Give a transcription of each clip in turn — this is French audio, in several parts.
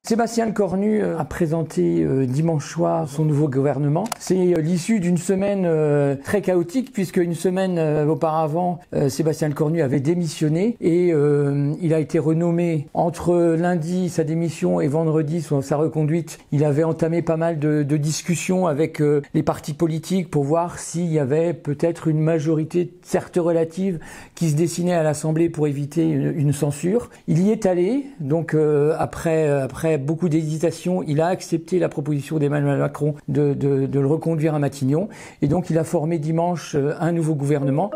Sébastien Lecornu a présenté dimanche soir son nouveau gouvernement. C'est l'issue d'une semaine très chaotique puisque une semaine auparavant, Sébastien Lecornu avait démissionné et il a été renommé entre lundi sa démission et vendredi sa reconduite. Il avait entamé pas mal de discussions avec les partis politiques pour voir s'il y avait peut-être une majorité, certes relative, qui se dessinait à l'Assemblée pour éviter une censure. Il y est allé, donc après beaucoup d'hésitation, il a accepté la proposition d'Emmanuel Macron de le reconduire à Matignon. Et donc il a formé dimanche un nouveau gouvernement.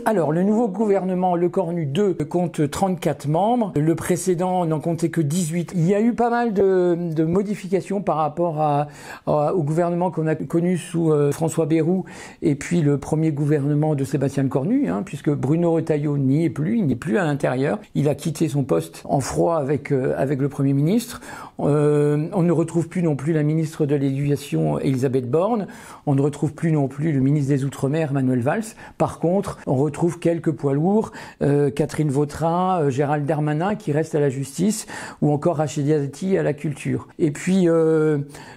Alors, le nouveau gouvernement Lecornu 2 compte 34 membres. Le précédent n'en comptait que 18. Il y a eu pas mal de modifications par rapport au gouvernement qu'on a connu sous François Bayrou et puis le premier gouvernement de Sébastien Lecornu, puisque Bruno Retailleau n'y est plus, il n'est plus à l'intérieur. Il a quitté son poste en froid avec le Premier ministre. On ne retrouve plus non plus la ministre de l'Éducation, Elisabeth Borne. On ne retrouve plus non plus le ministre des Outre-mer, Manuel Valls. Par contre, on retrouve quelques poids lourds, Catherine Vautrin, Gérald Darmanin qui reste à la justice, ou encore Rachida Dati à la culture. Et puis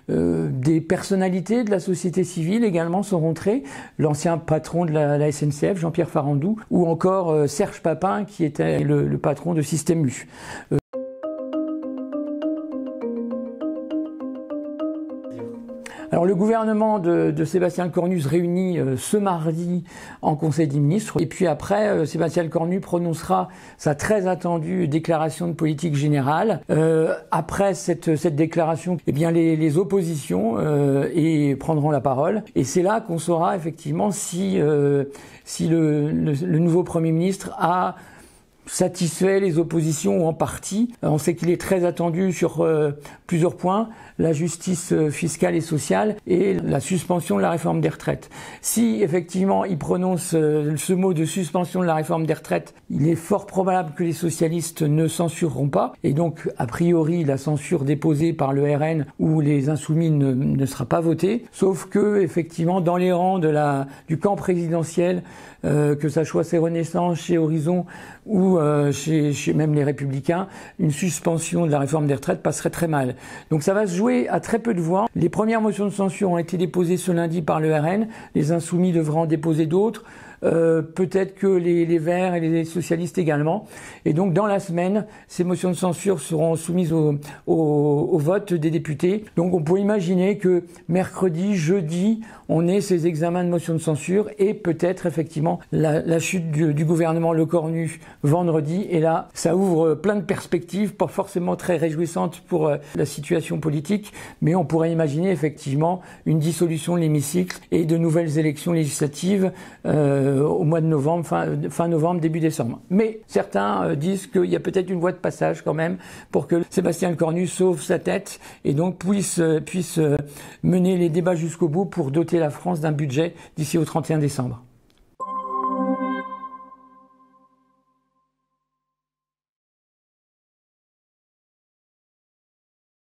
des personnalités de la société civile également sont rentrées, l'ancien patron de la SNCF, Jean-Pierre Farandou, ou encore Serge Papin qui était le patron de Système U. Alors le gouvernement de Sébastien Lecornu se réunit ce mardi en Conseil des ministres et puis après Sébastien Lecornu prononcera sa très attendue déclaration de politique générale. Après cette déclaration, eh bien les oppositions prendront la parole et c'est là qu'on saura effectivement si le nouveau Premier ministre a satisfait les oppositions ou en partie. On sait qu'il est très attendu sur plusieurs points, la justice fiscale et sociale et la suspension de la réforme des retraites. Si effectivement il prononce ce mot de suspension de la réforme des retraites, il est fort probable que les socialistes ne censureront pas et donc a priori la censure déposée par le RN ou les Insoumis ne sera pas votée, sauf que effectivement dans les rangs du camp présidentiel, que ça soit chez Renaissance, chez Horizon ou chez même les Républicains, une suspension de la réforme des retraites passerait très mal. Donc ça va se jouer à très peu de voix. Les premières motions de censure ont été déposées ce lundi par le RN, les Insoumis devront en déposer d'autres. Peut-être que les Verts et les socialistes également. Et donc dans la semaine, ces motions de censure seront soumises au vote des députés. Donc on peut imaginer que mercredi, jeudi, on ait ces examens de motions de censure et peut-être effectivement la chute du gouvernement Lecornu vendredi. Et là, ça ouvre plein de perspectives, pas forcément très réjouissantes pour la situation politique, mais on pourrait imaginer effectivement une dissolution de l'hémicycle et de nouvelles élections législatives au mois de novembre, fin novembre, début décembre. Mais certains disent qu'il y a peut-être une voie de passage quand même pour que Sébastien Lecornu sauve sa tête et donc puisse mener les débats jusqu'au bout pour doter la France d'un budget d'ici au 31 décembre.